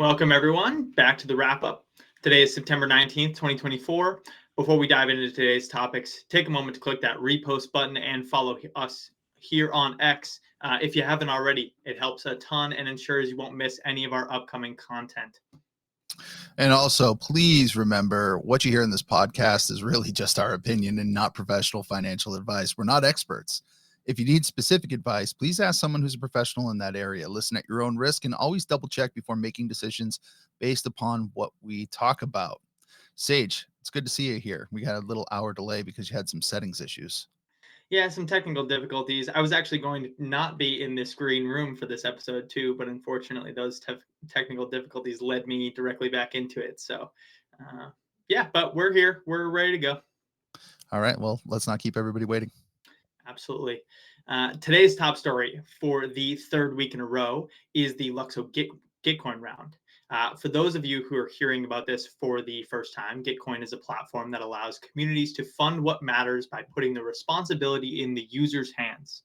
Welcome, everyone, back to the wrap-up. Today is September 19th, 2024. Before we dive into today's topics, take a moment to click that repost button and follow us here on X. If you haven't already, it helps a ton and ensures you won't miss any of our upcoming content. And also, please remember, what you hear in this podcast is really just our opinion and not professional financial advice. We're not experts. If you need specific advice, please ask someone who's a professional in that area. Listen at your own risk and always double check before making decisions based upon what we talk about. Sage, it's good to see you here. We got a little hour delay because you had some settings issues. Yeah, some technical difficulties. I was actually going to not be in this green room for this episode too, but unfortunately those technical difficulties led me directly back into it. So yeah, but we're here. We're ready to go. All right, well, let's not keep everybody waiting. Absolutely. Today's top story for the third week in a row is the LUKSO Gitcoin round. For those of you who are hearing about this for the first time, Gitcoin is a platform that allows communities to fund what matters by putting the responsibility in the user's hands.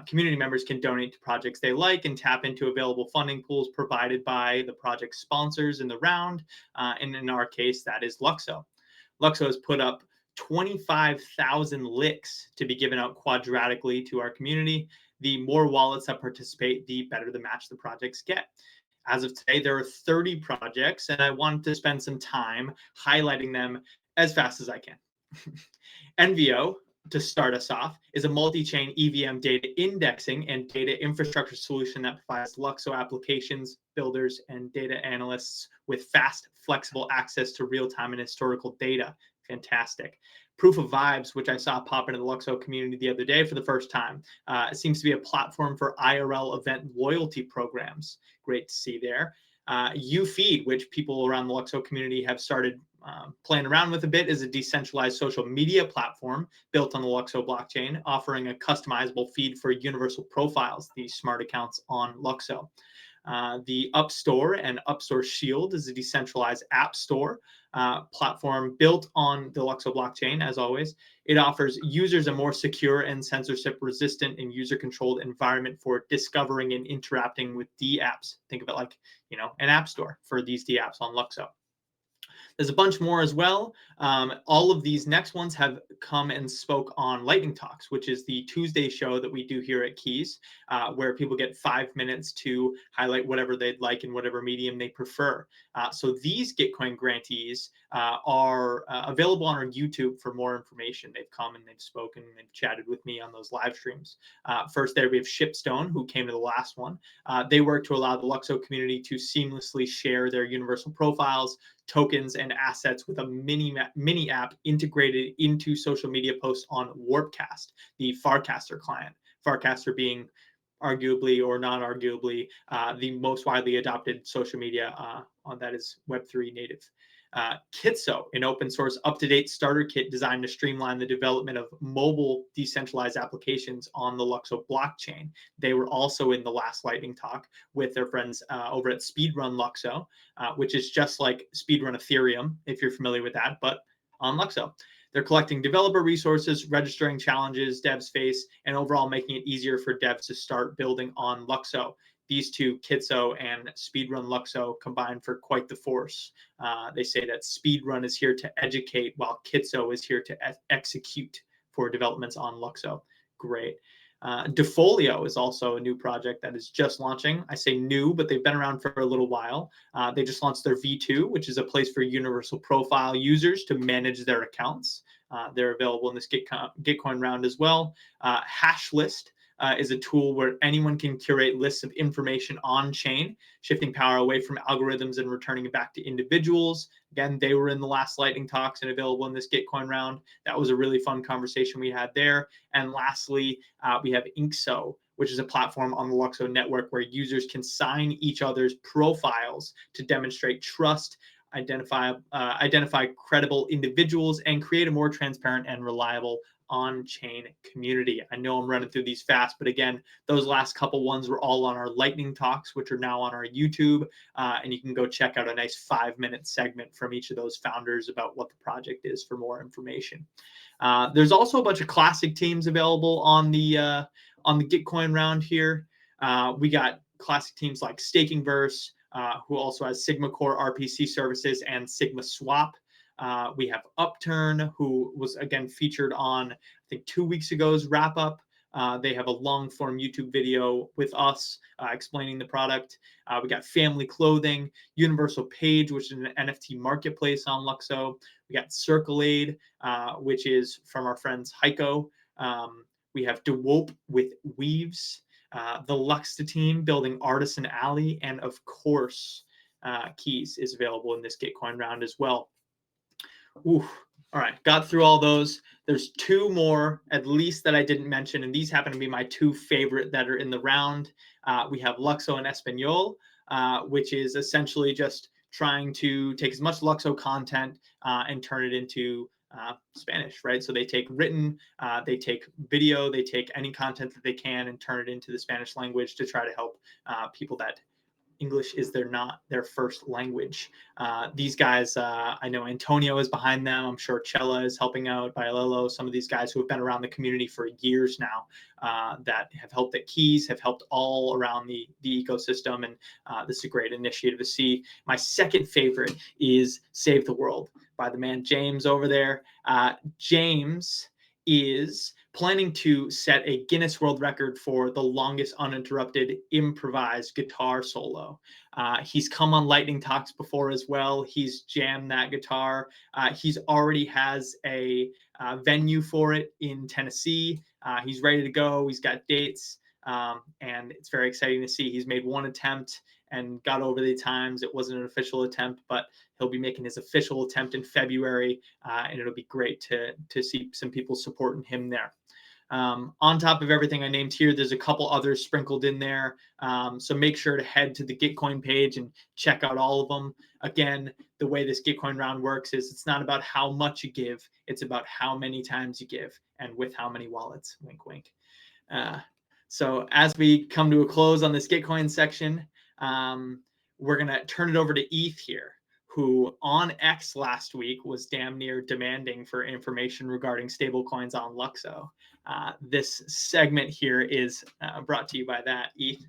Community members can donate to projects they like and tap into available funding pools provided by the project sponsors in the round. And in our case, that is LUKSO. LUKSO has put up 25,000 licks to be given out quadratically to our community. The more wallets that participate, the better the match the projects get. As of today, there are 30 projects, and I wanted to spend some time highlighting them as fast as I can. NVO, to start us off, is a multi-chain EVM data indexing and data infrastructure solution that provides LUKSO applications, builders, and data analysts with fast, flexible access to real-time and historical data. Fantastic. Proof of Vibes, which I saw pop into the LUKSO community the other day for the first time. It seems to be a platform for IRL event loyalty programs. Great to see there. UFeed, which people around the LUKSO community have started playing around with a bit, is a decentralized social media platform built on the LUKSO blockchain, offering a customizable feed for universal profiles, these smart accounts on LUKSO. The Upstore and Upstore Shield is a decentralized app store platform built on the LUKSO blockchain, as always. It offers users a more secure and censorship-resistant and user-controlled environment for discovering and interacting with D-apps. Think of it like, an app store for these D-apps on LUKSO. There's a bunch more as well. All of these next ones have come and spoke on Lightning Talks, which is the Tuesday show that we do here at KEEZ, where people get 5 minutes to highlight whatever they'd like in whatever medium they prefer. So these Gitcoin grantees are available on our YouTube for more information. They've come and they've spoken and they've chatted with me on those live streams. First there we have Shipstone, who came to the last one. They work to allow the LUKSO community to seamlessly share their universal profiles, tokens, and assets with a mini app integrated into social media posts on Warpcast, the Farcaster client. Farcaster being arguably or not arguably the most widely adopted social media that is Web3 native. KEEZ, an open source up-to-date starter kit designed to streamline the development of mobile decentralized applications on the LUKSO blockchain. They were also in the last Lightning Talk with their friends over at Speedrun LUKSO, which is just like Speedrun Ethereum, if you're familiar with that, but on LUKSO. They're collecting developer resources, registering challenges devs face, and overall making it easier for devs to start building on LUKSO. These two, KEEZ and Speedrun LUKSO, combine for quite the force. They say that Speedrun is here to educate, while KEEZ is here to execute for developments on LUKSO. Great. Defolio is also a new project that is just launching. I say new, but they've been around for a little while. They just launched their V2, which is a place for universal profile users to manage their accounts. They're available in this Gitcoin round as well. Hashlist is a tool where anyone can curate lists of information on chain, shifting power away from algorithms and returning it back to individuals. Again, they were in the last Lightning Talks and available in this Gitcoin round. That was a really fun conversation we had there. And lastly, we have LUKSO, which is a platform on the LUKSO network where users can sign each other's profiles to demonstrate trust, identify credible individuals, and create a more transparent and reliable on-chain community. I know I'm running through these fast, but again, those last couple ones were all on our Lightning Talks, which are now on our YouTube, and you can go check out a nice 5-minute segment from each of those founders about what the project is for more information. There's also a bunch of classic teams available on the Gitcoin round here. We got classic teams like Stablecoins, who also has Sigma Core RPC services and Sigma Swap. We have Upturn, who was again featured on, I think, 2 weeks ago's wrap up. They have a long form YouTube video with us explaining the product. We got Family Clothing, Universal Page, which is an NFT marketplace on LUKSO. We got Circleade, which is from our friends Heiko. We have DeWope with Weaves, the LUKSO team building Artisan Alley, and of course, KEEZ is available in this Gitcoin round as well. Ooh, all right, got through all those. There's two more, at least, that I didn't mention, and these happen to be my two favorite that are in the round. We have LUKSO and Espanol, which is essentially just trying to take as much LUKSO content and turn it into Spanish, right? So they take written, they take video, they take any content that they can and turn it into the Spanish language to try to help people that English is not their first language. These guys, I know Antonio is behind them. I'm sure Chella is helping out, Bialelo, some of these guys who have been around the community for years now that have helped at KEEZ, have helped all around the ecosystem. And this is a great initiative to see. My second favorite is Save the World by the man James over there. James is planning to set a Guinness World Record for the longest uninterrupted improvised guitar solo. He's come on Lightning Talks before as well. He's jammed that guitar. He's already has a venue for it in Tennessee. He's ready to go. He's got dates. And it's very exciting to see. He's made one attempt and got over the times. It wasn't an official attempt, but he'll be making his official attempt in February, and it'll be great to see some people supporting him there. On top of everything I named here, there's a couple others sprinkled in there. So make sure to head to the Gitcoin page and check out all of them. Again, the way this Gitcoin round works is it's not about how much you give, it's about how many times you give and with how many wallets. Wink, wink. So as we come to a close on this Gitcoin section, we're going to turn it over to ETH here, who on X last week was damn near demanding for information regarding stablecoins on LUKSO. This segment here is brought to you by that, ETH.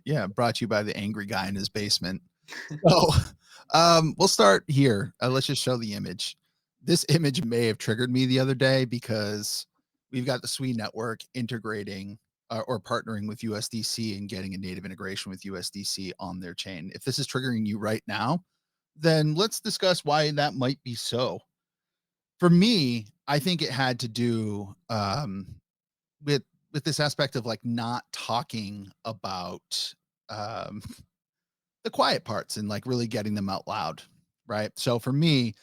Yeah, brought to you by the angry guy in his basement. So we'll start here. Let's just show the image. This image may have triggered me the other day because we've got the Sui network integrating or partnering with USDC and getting a native integration with USDC on their chain. If this is triggering you right now, then let's discuss why that might be so. For me, I think it had to do with this aspect of like not talking about the quiet parts and like really getting them out loud, right? So for me,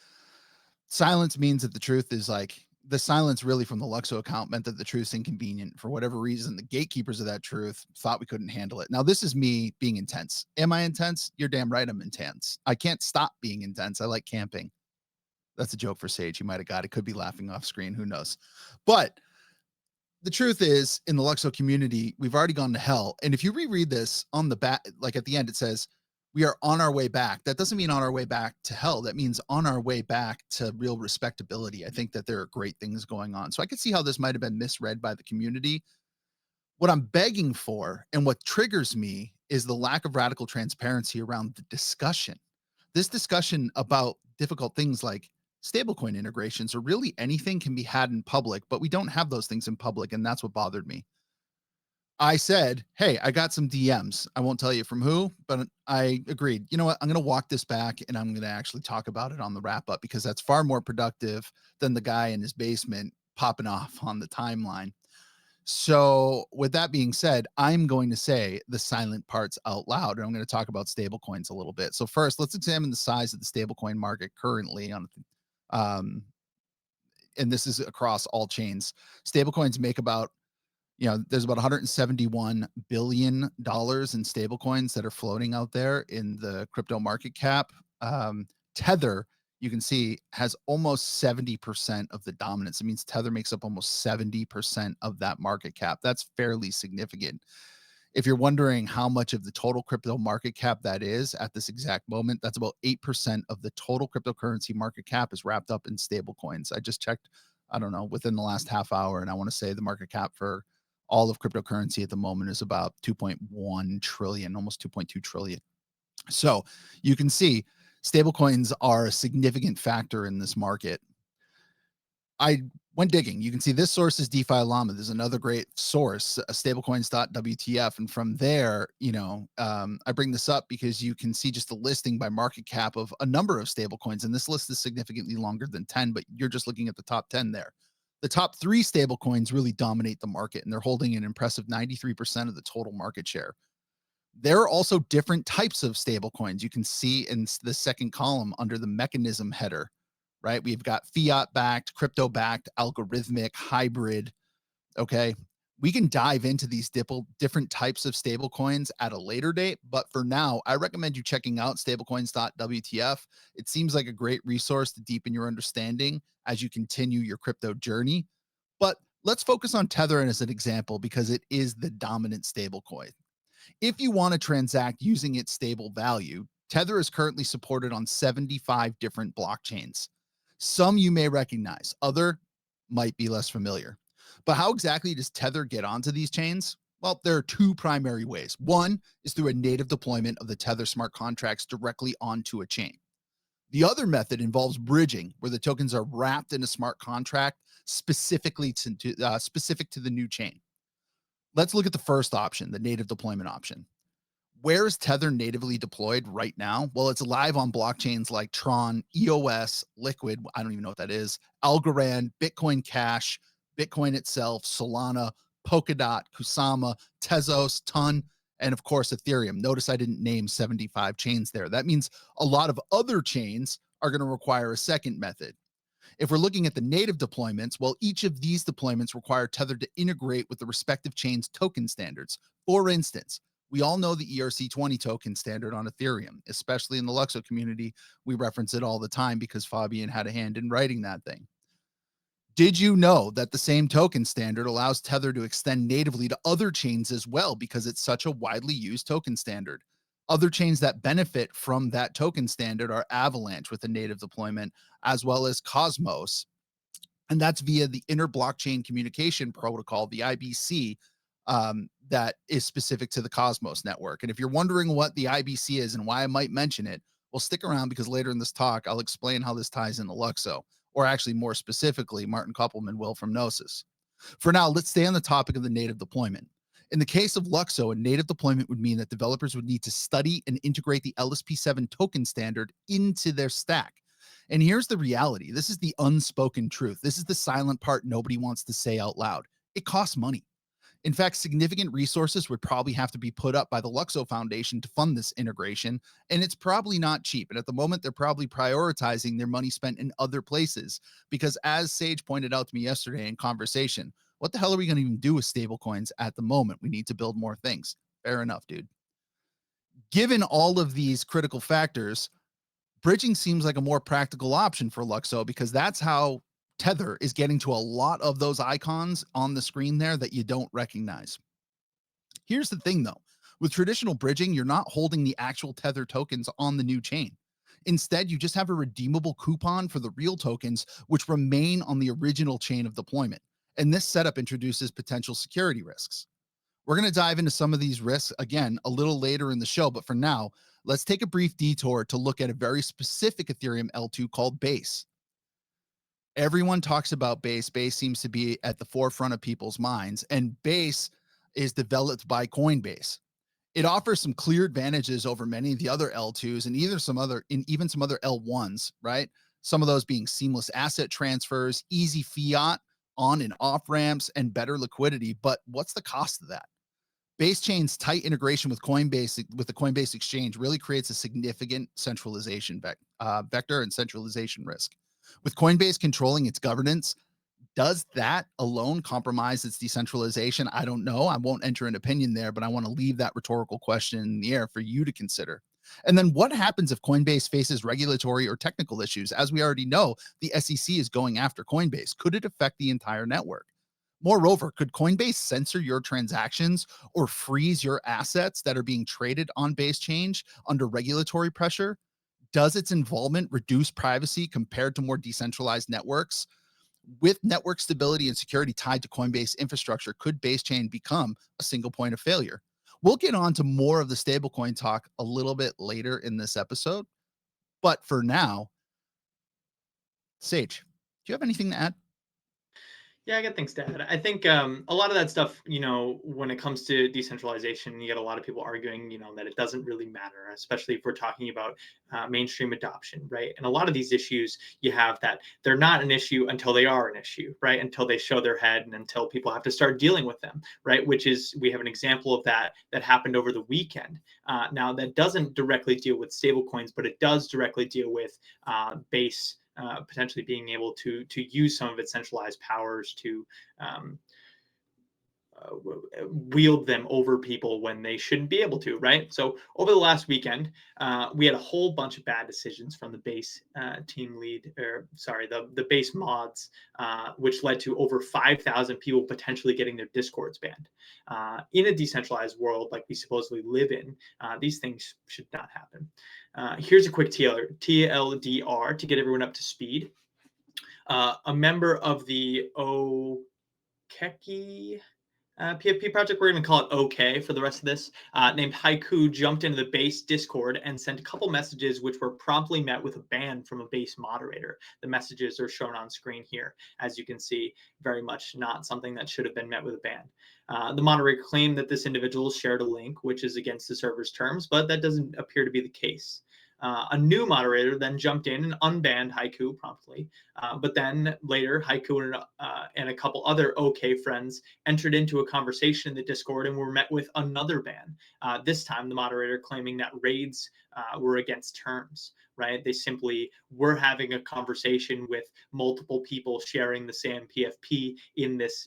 silence means that the truth is like the silence really from the LUKSO account meant that the truth's inconvenient. For whatever reason, the gatekeepers of that truth thought we couldn't handle it. Now, this is me being intense. Am I intense? You're damn right I'm intense. I can't stop being intense. I like camping. That's a joke for Sage. You might have got it. Could be laughing off screen. Who knows? But the truth is, in the LUKSO community, we've already gone to hell. And if you reread this on the back, like at the end, it says, we are on our way back. That doesn't mean on our way back to hell. That means on our way back to real respectability. I think that there are great things going on. So I could see how this might have been misread by the community. What I'm begging for and what triggers me is the lack of radical transparency around the discussion. This discussion about difficult things like stablecoin integrations or really anything can be had in public, but we don't have those things in public. And that's what bothered me. I said, hey, I got some DMs. I won't tell you from who, but I agreed. You know what? I'm going to walk this back and I'm going to actually talk about it on the wrap up because that's far more productive than the guy in his basement popping off on the timeline. So with that being said, I'm going to say the silent parts out loud, and I'm going to talk about stablecoins a little bit. So first, let's examine the size of the stablecoin market currently on, and this is across all chains. Stablecoins make about, there's about $171 billion in stablecoins that are floating out there in the crypto market cap. Tether, you can see, has almost 70% of the dominance. It means Tether makes up almost 70% of that market cap. That's fairly significant. If you're wondering how much of the total crypto market cap that is at this exact moment, that's about 8% of the total cryptocurrency market cap is wrapped up in stablecoins. I just checked, I don't know, within the last half hour, and I want to say the market cap for all of cryptocurrency at the moment is about 2.1 trillion, almost 2.2 trillion. So you can see stablecoins are a significant factor in this market. I went digging. You can see this source is DeFi Llama. There's another great source, stablecoins.wtf. And from there, I bring this up because you can see just the listing by market cap of a number of stablecoins. And this list is significantly longer than 10, but you're just looking at the top 10 there. The top 3 stablecoins really dominate the market, and they're holding an impressive 93% of the total market share. There are also different types of stablecoins. You can see in the second column under the mechanism header, right? We've got fiat backed, crypto backed, algorithmic, hybrid. Okay. We can dive into these different types of stablecoins at a later date. But for now, I recommend you checking out stablecoins.wtf. It seems like a great resource to deepen your understanding as you continue your crypto journey. But let's focus on Tether as an example because it is the dominant stablecoin. If you want to transact using its stable value, Tether is currently supported on 75 different blockchains. Some you may recognize, other might be less familiar. But how exactly does Tether get onto these chains? Well, there are 2 primary ways. One is through a native deployment of the Tether smart contracts directly onto a chain. The other method involves bridging, where the tokens are wrapped in a smart contract specific to the new chain. Let's look at the first option, the native deployment option. Where is Tether natively deployed right now? Well, it's live on blockchains like Tron, EOS, Liquid, I don't even know what that is, Algorand, Bitcoin Cash, Bitcoin itself, Solana, Polkadot, Kusama, Tezos, Ton, and of course, Ethereum. Notice I didn't name 75 chains there. That means a lot of other chains are going to require a second method. If we're looking at the native deployments, well, each of these deployments require Tether to integrate with the respective chain's token standards. For instance, we all know the ERC20 token standard on Ethereum, especially in the LUKSO community. We reference it all the time because Fabian had a hand in writing that thing. Did you know that the same token standard allows Tether to extend natively to other chains as well because it's such a widely used token standard? Other chains that benefit from that token standard are Avalanche with a native deployment, as well as Cosmos, and that's via the Inter-Blockchain Communication Protocol, the IBC, that is specific to the Cosmos network. And if you're wondering what the IBC is and why I might mention it, well, stick around because later in this talk, I'll explain how this ties into LUKSO, or actually more specifically, Martin Koppelman will from Gnosis. For now, let's stay on the topic of the native deployment. In the case of LUKSO, a native deployment would mean that developers would need to study and integrate the LSP7 token standard into their stack. And here's the reality. This is the unspoken truth. This is the silent part nobody wants to say out loud. It costs money. In fact, significant resources would probably have to be put up by the LUKSO Foundation to fund this integration, and it's probably not cheap. And at the moment, they're probably prioritizing their money spent in other places because, as Sage pointed out to me yesterday in conversation, what the hell are we going to even do with stablecoins at the moment? We need to build more things. Fair enough, dude. Given all of these critical factors, bridging seems like a more practical option for LUKSO because that's how Tether is getting to a lot of those icons on the screen there that you don't recognize. Here's the thing though, with traditional bridging, you're not holding the actual Tether tokens on the new chain. Instead, you just have a redeemable coupon for the real tokens, which remain on the original chain of deployment. And this setup introduces potential security risks. We're going to dive into some of these risks again a little later in the show, but for now, let's take a brief detour to look at a very specific Ethereum L2 called Base. Everyone talks about Base. Base seems to be at the forefront of people's minds, and Base is developed by Coinbase. It offers some clear advantages over many of the other L2s and even some other L1s, right? Some of those being seamless asset transfers, easy fiat on and off ramps, and better liquidity. But what's the cost of that? Base Chain's tight integration with Coinbase, with the Coinbase exchange, really creates a significant centralization vector and centralization risk. With Coinbase controlling its governance, does that alone compromise its decentralization? I don't know. I won't enter an opinion there, but I want to leave that rhetorical question in the air for you to consider. And then what happens if Coinbase faces regulatory or technical issues? As we already know, the SEC is going after Coinbase. Could it affect the entire network? Moreover, could Coinbase censor your transactions or freeze your assets that are being traded on Base Change under regulatory pressure? Does its involvement reduce privacy compared to more decentralized networks? With network stability and security tied to Coinbase infrastructure, could Base Chain become a single point of failure? We'll get on to more of the stablecoin talk a little bit later in this episode. But for now, Sage, do you have anything to add? Yeah, I got things to add. I think a lot of that stuff, when it comes to decentralization, you get a lot of people arguing, that it doesn't really matter, especially if we're talking about mainstream adoption, right? And a lot of these issues, you have that they're not an issue until they are an issue, right? Until they show their head and until people have to start dealing with them, right? Which is, we have an example of that happened over the weekend. Now, that doesn't directly deal with stablecoins, but it does directly deal with base potentially being able to use some of its centralized powers to um, wield them over people when they shouldn't be able to, right? So over the last weekend, we had a whole bunch of bad decisions from the base team lead, or sorry, the base mods, which led to over 5,000 people potentially getting their discords banned. In a decentralized world like we supposedly live in, these things should not happen. Here's a quick TLDR to get everyone up to speed. A member of the Okeki PFP project, we're going to call it OK for the rest of this, named Haiku, jumped into the base Discord and sent a couple messages which were promptly met with a ban from a base moderator. The messages are shown on screen here. As you can see, very much not something that should have been met with a ban. The moderator claimed that this individual shared a link, which is against the server's terms, but that doesn't appear to be the case. A new moderator then jumped in and unbanned Haiku promptly. But then later, Haiku and a couple other OK friends entered into a conversation in the Discord and were met with another ban. This time, the moderator claiming that raids were against terms, right? They simply were having a conversation with multiple people sharing the same PFP in this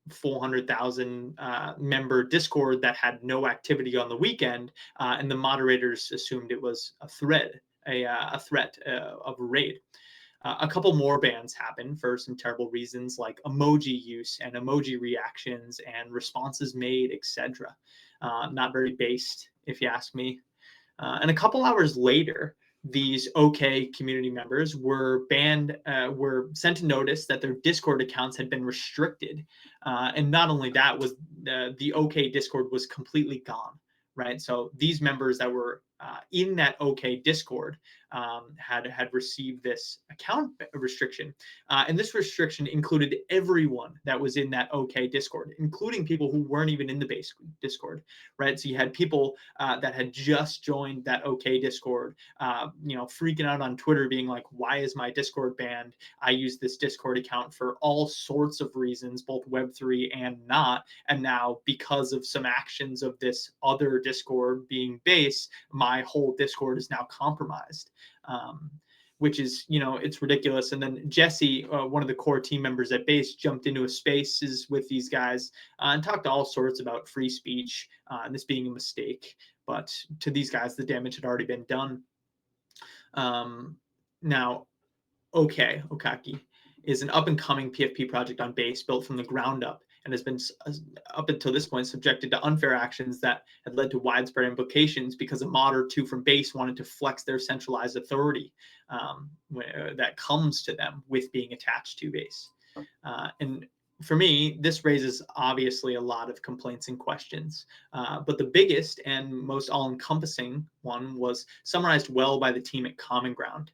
400,000 member Discord that had no activity on the weekend, and the moderators assumed it was a threat of a raid. A couple more bans happened for some terrible reasons, like emoji use and emoji reactions and responses made, etc. Not very based, if you ask me. And a couple hours later, these OK community members were banned, were sent a notice that their Discord accounts had been restricted. And not only that, was the OK Discord was completely gone, right? So these members that were in that OK Discord had received this account restriction, and this restriction included everyone that was in that OK Discord, including people who weren't even in the base Discord, right? So you had people that had just joined that OK Discord, freaking out on Twitter, being like, "Why is my Discord banned? I use this Discord account for all sorts of reasons, both Web3 and not, and now because of some actions of this other Discord being base, my whole Discord is now compromised." Which is, it's ridiculous. And then Jesse, one of the core team members at base, jumped into a spaces with these guys and talked all sorts about free speech and this being a mistake. But to these guys, the damage had already been done. Now, Okaki is an up-and-coming PFP project on base built from the ground up and has been, up until this point, subjected to unfair actions that had led to widespread implications because a mod or two from base wanted to flex their centralized authority that comes to them with being attached to base. And for me, this raises obviously a lot of complaints and questions. But the biggest and most all-encompassing one was summarized well by the team at Common Ground.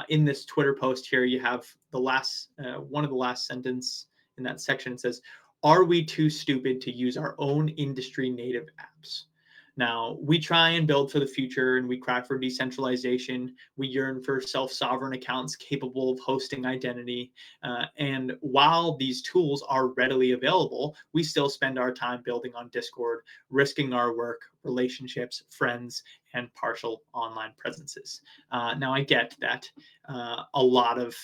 In this Twitter post here, you have the last one of the last sentence in that section. It says, "Are we too stupid to use our own industry native apps?" Now, we try and build for the future and we cry for decentralization. We yearn for self-sovereign accounts capable of hosting identity. And while these tools are readily available, we still spend our time building on Discord, risking our work, relationships, friends, and partial online presences. Now, I get that a lot of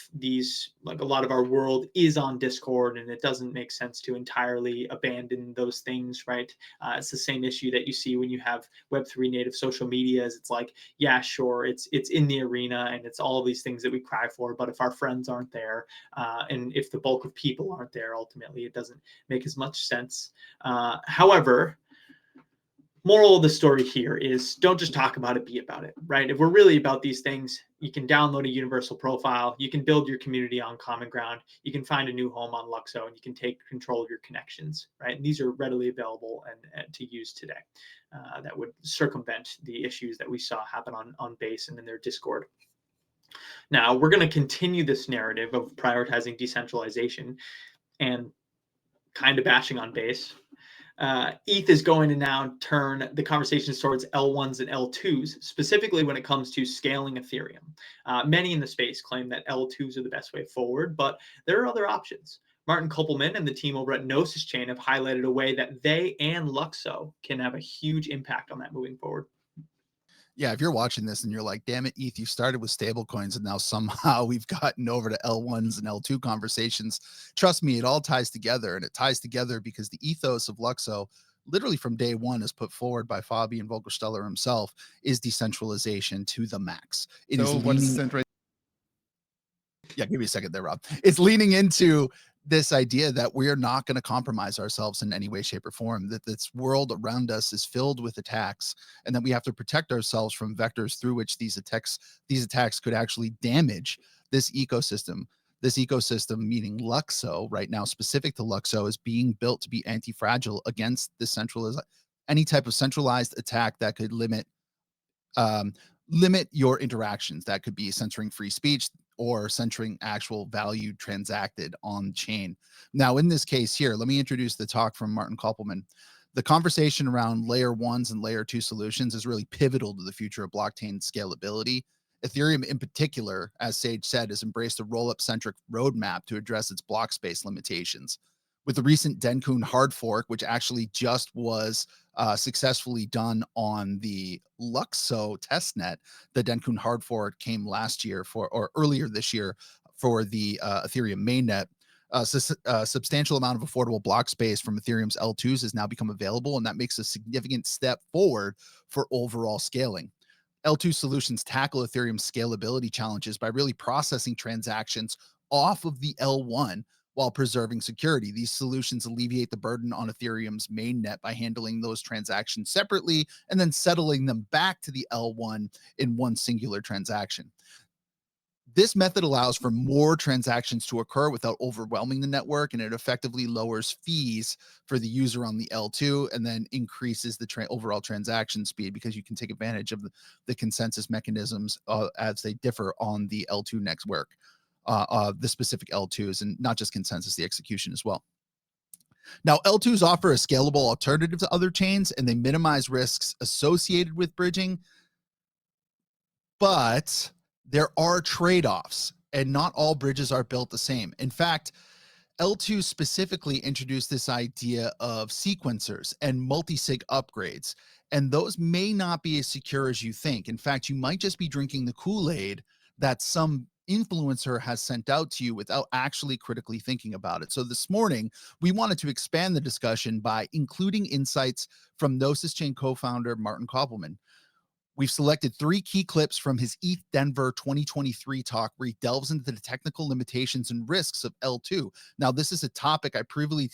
our world is on Discord, and it doesn't make sense to entirely abandon those things, right? It's the same issue that you see when you have Web3 native social medias. It's like, yeah, sure, it's in the arena and it's all of these things that we cry for, but if our friends aren't there, and if the bulk of people aren't there, ultimately, it doesn't make as much sense. However, Moral of the story here is don't just talk about it, be about it, right? If we're really about these things, you can download a universal profile, you can build your community on common ground, you can find a new home on LUKSO, and you can take control of your connections, right? And these are readily available and to use today. That would circumvent the issues that we saw happen on Base and in their Discord. Now, we're going to continue this narrative of prioritizing decentralization and kind of bashing on Base. ETH is going to now turn the conversations towards L1s and L2s, specifically when it comes to scaling Ethereum. Many in the space claim that L2s are the best way forward, but there are other options. Martin Koppelman and the team over at Gnosis Chain have highlighted a way that they and LUKSO can have a huge impact on that moving forward. Yeah, if you're watching this and you're like, damn it, ETH, you started with stablecoins and now somehow we've gotten over to L1s and L2 conversations. Trust me, it all ties together, and it ties together because the ethos of LUKSO, literally from day one, as put forward by Fabian Vogelsteller himself, is decentralization to the max. It is leaning. Yeah, give me a second there, Rob. It's leaning into this idea that we're not going to compromise ourselves in any way, shape, or form, that this world around us is filled with attacks, and that we have to protect ourselves from vectors through which these attacks could actually damage this ecosystem. This ecosystem, meaning LUKSO, right now, specific to LUKSO, is being built to be anti-fragile against the any type of centralized attack that could limit your interactions. That could be censoring free speech or censoring actual value transacted on chain. Now, in this case here, let me introduce the talk from Martin Koppelman. The conversation around layer ones and layer two solutions is really pivotal to the future of blockchain scalability. Ethereum in particular, as Sage said, has embraced a roll-up centric roadmap to address its block space limitations. With the recent Denkun hard fork, which actually just was successfully done on the LUKSO testnet, the Denkun hard fork came last year or earlier this year for the Ethereum mainnet. A substantial amount of affordable block space from Ethereum's L2s has now become available, and that makes a significant step forward for overall scaling. L2 solutions tackle Ethereum's scalability challenges by really processing transactions off of the L1 while preserving security. These solutions alleviate the burden on Ethereum's mainnet by handling those transactions separately and then settling them back to the L1 in one singular transaction. This method allows for more transactions to occur without overwhelming the network, and it effectively lowers fees for the user on the L2 and then increases the overall transaction speed because you can take advantage of the consensus mechanisms as they differ on the L2 network, the specific L2s, and not just consensus, the execution as well. Now, L2s offer a scalable alternative to other chains, and they minimize risks associated with bridging, but there are trade-offs, and not all bridges are built the same. In fact, L2 specifically introduced this idea of sequencers and multi-sig upgrades, and those may not be as secure as you think. In fact, you might just be drinking the Kool-Aid that some influencer has sent out to you without actually critically thinking about it. So this morning, we wanted to expand the discussion by including insights from Gnosis Chain co-founder Martin Koppelman. We've selected 3 key clips from his ETH Denver 2023 talk where he delves into the technical limitations and risks of L2. Now, this is a topic I previously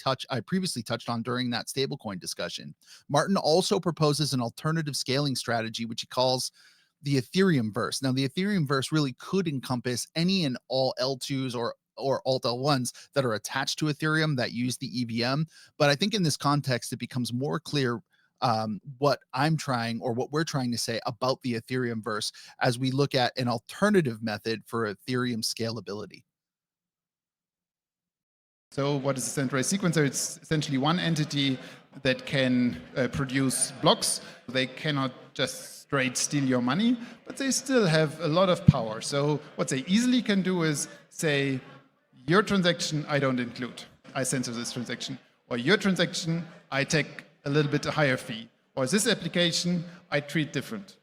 touched on during that stablecoin discussion. Martin also proposes an alternative scaling strategy, which he calls the Ethereumverse. Now, the Ethereumverse really could encompass any and all L2s or alt L1s that are attached to Ethereum that use the EVM. But I think in this context, it becomes more clear what we're trying to say about the Ethereumverse as we look at an alternative method for Ethereum scalability. So what is a centralized sequencer? It's essentially one entity that can produce blocks. They cannot just straight steal your money, but they still have a lot of power. So what they easily can do is say, your transaction I don't include. I censor this transaction. Or your transaction I take a little bit higher fee, or this application I treat different.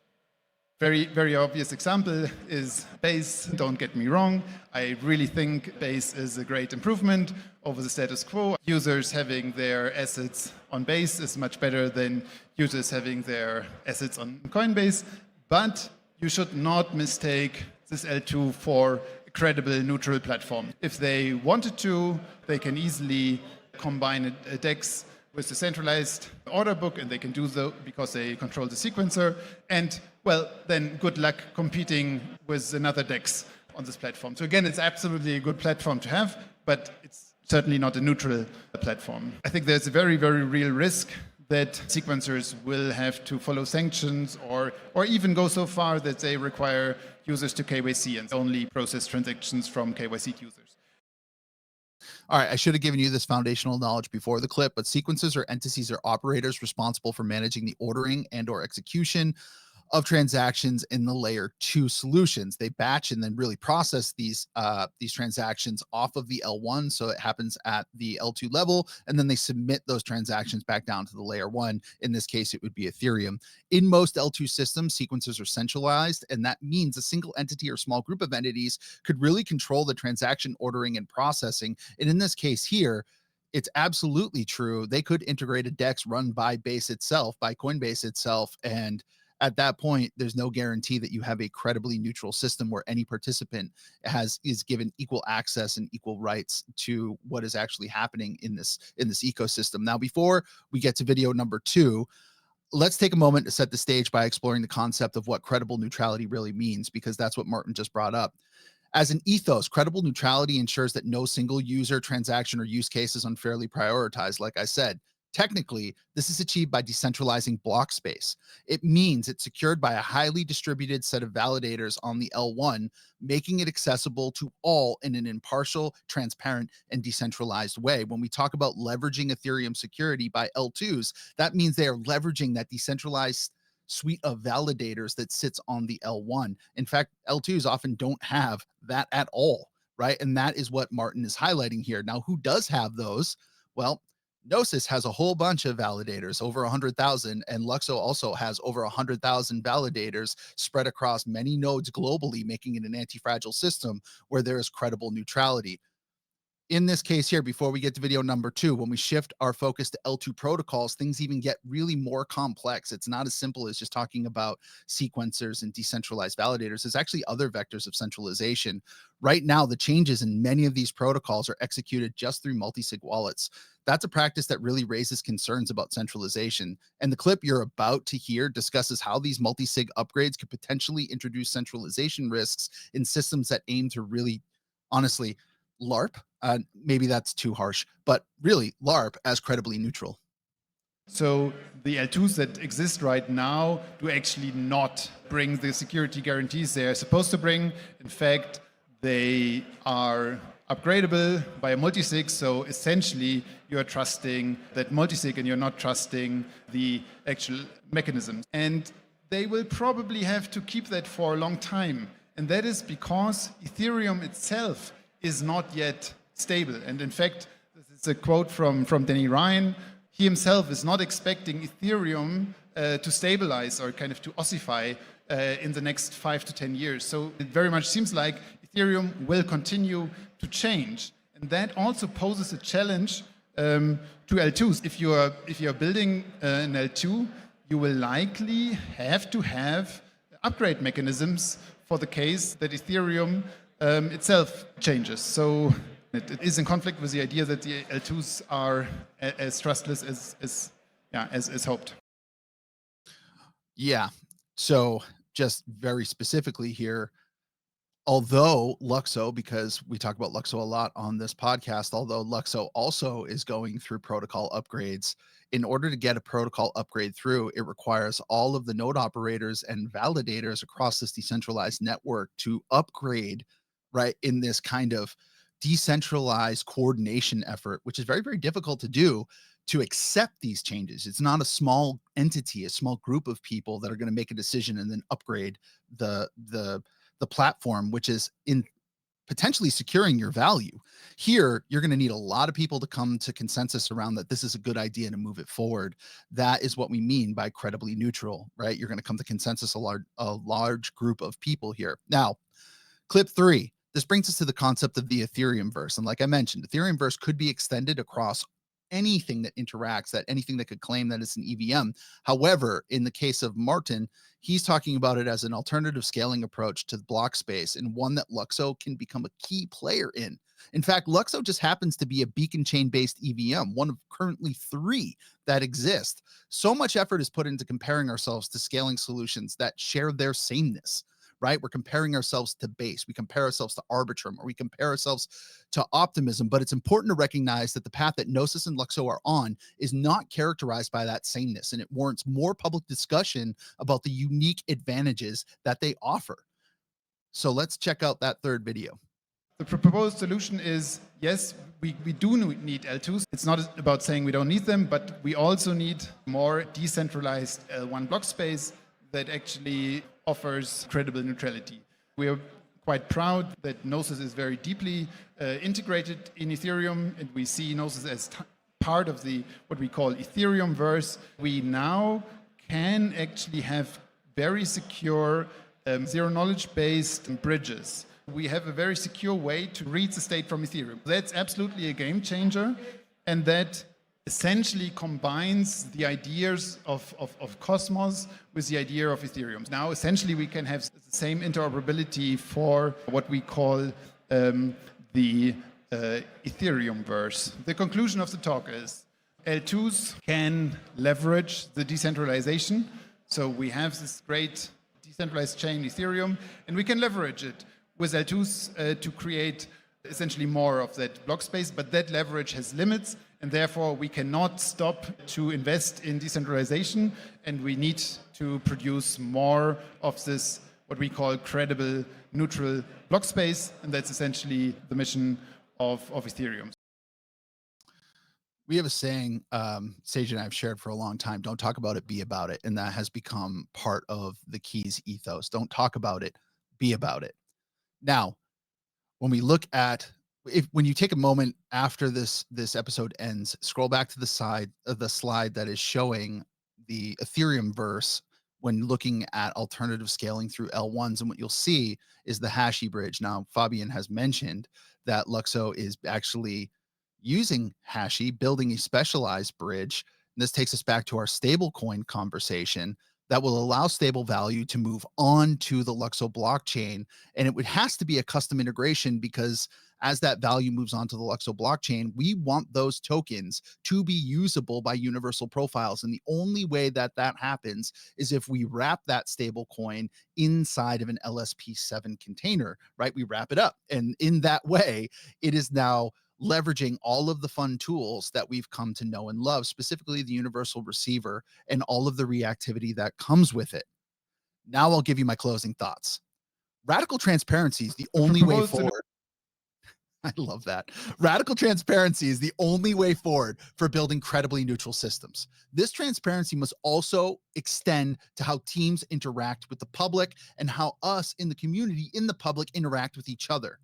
Very, very obvious example is Base. Don't get me wrong. I really think Base is a great improvement over the status quo. Users having their assets on Base is much better than users having their assets on Coinbase. But you should not mistake this L2 for a credible neutral platform. If they wanted to, they can easily combine a DEX with the centralized order book, and they can do so because they control the sequencer. And well, then good luck competing with another DEX on this platform. So again, it's absolutely a good platform to have, but it's certainly not a neutral platform. I think there's a very, very real risk that sequencers will have to follow sanctions or even go so far that they require users to KYC and only process transactions from KYC users. All right, I should have given you this foundational knowledge before the clip, but sequences or entities are operators responsible for managing the ordering and or execution of transactions in the layer 2 solutions. They batch and then really process these transactions off of the L1, so it happens at the L2 level, and then they submit those transactions back down to the layer 1. In this case, it would be Ethereum. In most L2 systems, sequencers are centralized, and that means a single entity or small group of entities could really control the transaction ordering and processing. And in this case here, it's absolutely true. They could integrate a DEX run by Base itself, by Coinbase itself, and at that point, there's no guarantee that you have a credibly neutral system where any participant is given equal access and equal rights to what is actually happening in this ecosystem. Now, before we get to video number 2, let's take a moment to set the stage by exploring the concept of what credible neutrality really means, because that's what Martin just brought up. As an ethos, credible neutrality ensures that no single user, transaction, or use case is unfairly prioritized. Like I said, technically, this is achieved by decentralizing block space. It means it's secured by a highly distributed set of validators on the L1, making it accessible to all in an impartial, transparent, and decentralized way. When we talk about leveraging Ethereum security by L2s, that means they are leveraging that decentralized suite of validators that sits on the L1. In fact, L2s often don't have that at all, right? And that is what Martin is highlighting here. Now, who does have those? Well, Gnosis has a whole bunch of validators, over 100,000, and LUKSO also has over 100,000 validators spread across many nodes globally, making it an anti-fragile system where there is credible neutrality. In this case here, before we get to video number 2, when we shift our focus to L2 protocols, things even get really more complex. It's not as simple as just talking about sequencers and decentralized validators. There's actually other vectors of centralization. Right now, the changes in many of these protocols are executed just through multi-sig wallets. That's a practice that really raises concerns about centralization. And the clip you're about to hear discusses how these multi-sig upgrades could potentially introduce centralization risks in systems that aim to really, honestly, LARP, maybe that's too harsh, but really LARP as credibly neutral. So the L2s that exist right now do actually not bring the security guarantees they're supposed to bring. In fact, they are upgradable by a multisig, so essentially you're trusting that multisig and you're not trusting the actual mechanisms. And they will probably have to keep that for a long time. And that is because Ethereum itself is not yet stable. And in fact, this is a quote from Danny Ryan. He himself is not expecting Ethereum to stabilize or kind of to ossify in the next 5 to 10 years. So it very much seems like Ethereum will continue to change. And that also poses a challenge to L2s. If you're building an L2, you will likely have to have upgrade mechanisms for the case that Ethereum itself changes. So it is in conflict with the idea that the L2s are as trustless as hoped. Yeah. So just very specifically here, although LUKSO, because we talk about LUKSO a lot on this podcast, although LUKSO also is going through protocol upgrades, in order to get a protocol upgrade through, it requires all of the node operators and validators across this decentralized network to upgrade, right, in this kind of decentralized coordination effort, which is very, very difficult to do, to accept these changes. It's not a small entity, a small group of people that are going to make a decision and then upgrade the platform, which is in potentially securing your value. Here, you're going to need a lot of people to come to consensus around that this is a good idea to move it forward. That is what we mean by credibly neutral, right? You're going to come to consensus, a large group of people here. Now, clip 3. This brings us to the concept of the Ethereumverse. And like I mentioned, Ethereumverse could be extended across anything that interacts, that anything that could claim that it's an EVM. However, in the case of Martin, he's talking about it as an alternative scaling approach to the block space, and one that LUKSO can become a key player in. In fact, LUKSO just happens to be a beacon chain based EVM, one of currently 3 that exist. So much effort is put into comparing ourselves to scaling solutions that share their sameness, right? We're comparing ourselves to Base, we compare ourselves to Arbitrum, or we compare ourselves to Optimism. But it's important to recognize that the path that Gnosis and LUKSO are on is not characterized by that sameness, and it warrants more public discussion about the unique advantages that they offer. So let's check out that third video. The proposed solution is, yes, we do need L2s. It's not about saying we don't need them, but we also need more decentralized L1 block space that actually offers credible neutrality. We are quite proud that Gnosis is very deeply integrated in Ethereum, and we see Gnosis as part of the what we call Ethereumverse. We now can actually have very secure zero-knowledge based bridges. We have a very secure way to read the state from Ethereum. That's absolutely a game changer, and that essentially combines the ideas of Cosmos with the idea of Ethereum. Now, essentially, we can have the same interoperability for what we call the Ethereumverse. The conclusion of the talk is L2s can leverage the decentralization. So we have this great decentralized chain Ethereum, and we can leverage it with L2s to create essentially more of that block space, but that leverage has limits, and therefore we cannot stop to invest in decentralization, and we need to produce more of this, what we call credible, neutral block space, and that's essentially the mission of Ethereum. We have a saying, Sage and I have shared for a long time, don't talk about it, be about it. And that has become part of the KEEZ ethos. Don't talk about it, be about it. Now, when we look at, when you take a moment after this episode ends, scroll back to the side of the slide that is showing the Ethereumverse when looking at alternative scaling through L1s, and what you'll see is the Hashi bridge. Now, Fabian has mentioned that LUKSO is actually using Hashi, building a specialized bridge. And this takes us back to our stablecoin conversation that will allow stable value to move on to the LUKSO blockchain. And it has to be a custom integration, because as that value moves on to the LUKSO blockchain, we want those tokens to be usable by universal profiles. And the only way that that happens is if we wrap that stable coin inside of an LSP7 container, right? We wrap it up. And in that way, it is now leveraging all of the fun tools that we've come to know and love, specifically the universal receiver and all of the reactivity that comes with it. Now I'll give you my closing thoughts. Radical transparency is the only way forward. I love that. Radical transparency is the only way forward for building credibly neutral systems. This transparency must also extend to how teams interact with the public and how us in the community, in the public, interact with each other.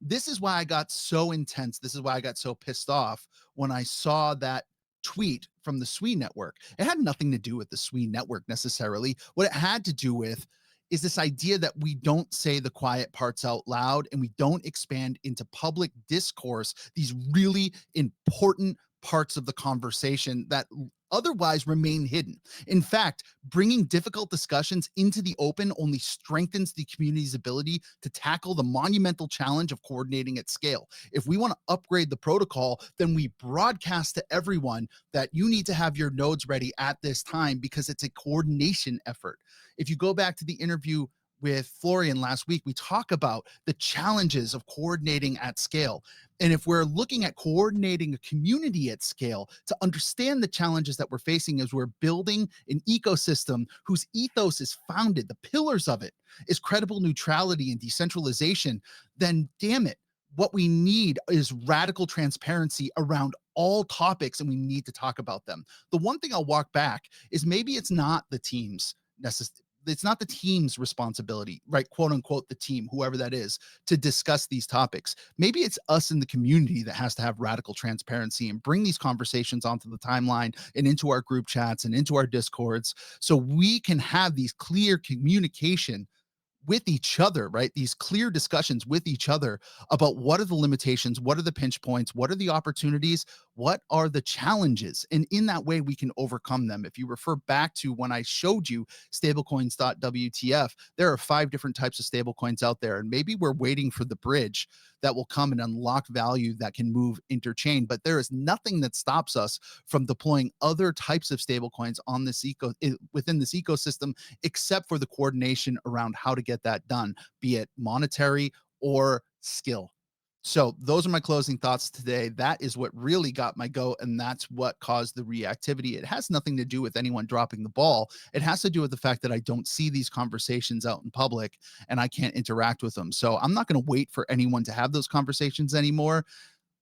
This is why I got so intense. This is why I got so pissed off when I saw that tweet from the SWE network. It had nothing to do with the SWE network necessarily. What it had to do with is this idea that we don't say the quiet parts out loud, and we don't expand into public discourse these really important parts of the conversation that otherwise remain hidden. In fact, bringing difficult discussions into the open only strengthens the community's ability to tackle the monumental challenge of coordinating at scale. If we want to upgrade the protocol, then we broadcast to everyone that you need to have your nodes ready at this time, because it's a coordination effort. If you go back to the interview with Florian last week, we talk about the challenges of coordinating at scale. And if we're looking at coordinating a community at scale to understand the challenges that we're facing as we're building an ecosystem whose ethos is founded, the pillars of it is credible neutrality and decentralization, then damn it, what we need is radical transparency around all topics, and we need to talk about them. The one thing I'll walk back is maybe it's not the team's it's not the team's responsibility, right? Quote unquote, the team, whoever that is, to discuss these topics. Maybe it's us in the community that has to have radical transparency and bring these conversations onto the timeline and into our group chats and into our discords, so we can have these clear communication with each other, right? These clear discussions with each other about what are the limitations, what are the pinch points, what are the opportunities, what are the challenges? And in that way, we can overcome them. If you refer back to when I showed you stablecoins.wtf, there are 5 different types of stablecoins out there. And maybe we're waiting for the bridge that will come and unlock value that can move interchain. But there is nothing that stops us from deploying other types of stablecoins on this within this ecosystem, except for the coordination around how to get that done, be it monetary or skill. So those are my closing thoughts today. That is what really got my go, and that's what caused the reactivity. It has nothing to do with anyone dropping the ball. It has to do with the fact that I don't see these conversations out in public and I can't interact with them. So I'm not going to wait for anyone to have those conversations anymore.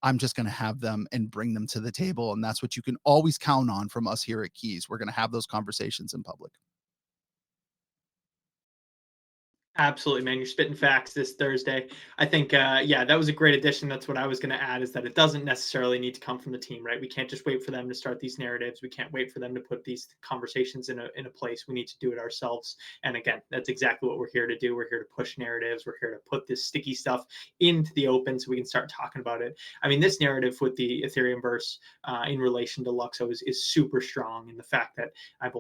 I'm just going to have them and bring them to the table. And that's what you can always count on from us here at KEEZ. We're going to have those conversations in public. Absolutely, man. You're spitting facts this Thursday. I think, yeah, that was a great addition. That's what I was going to add, is that it doesn't necessarily need to come from the team, right? We can't just wait for them to start these narratives. We can't wait for them to put these conversations in a place. We need to do it ourselves. And again, that's exactly what we're here to do. We're here to push narratives. We're here to put this sticky stuff into the open so we can start talking about it. I mean, this narrative with the Ethereumverse in relation to LUKSO is super strong. And the fact that I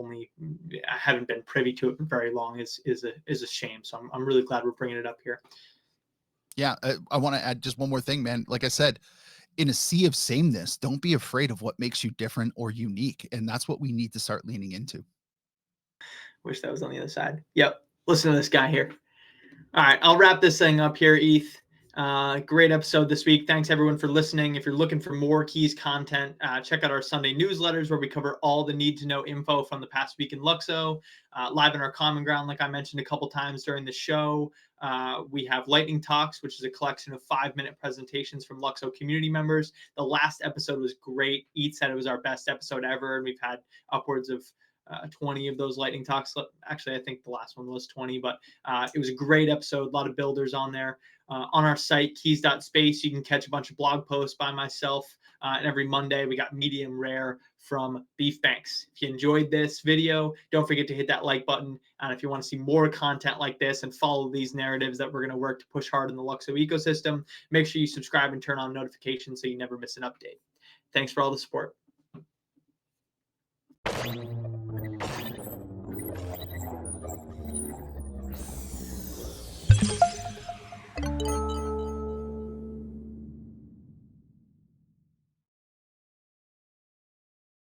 haven't been privy to it for very long is a shame. So I'm really glad we're bringing it up here. Yeah, I want to add just one more thing, man. Like I said, in a sea of sameness, don't be afraid of what makes you different or unique. And that's what we need to start leaning into. Wish that was on the other side. Yep. Listen to this guy here. All right, I'll wrap this thing up here, ETH. Great episode this week. Thanks, everyone, for listening. If you're looking for more KEEZ content, check out our Sunday newsletters where we cover all the need-to-know info from the past week in LUKSO. Live in our Common Ground, like I mentioned a couple times during the show. We have Lightning Talks, which is a collection of 5-minute presentations from LUKSO community members. The last episode was great. ETH said it was our best episode ever, and we've had upwards of 20 of those Lightning Talks. Actually, I think the last one was 20, but it was a great episode. A lot of builders on there. On our site, keez.space, you can catch a bunch of blog posts by myself. And every Monday, we got medium rare from Beef Banks. If you enjoyed this video, don't forget to hit that like button. And if you want to see more content like this and follow these narratives that we're going to work to push hard in the LUKSO ecosystem, make sure you subscribe and turn on notifications so you never miss an update. Thanks for all the support.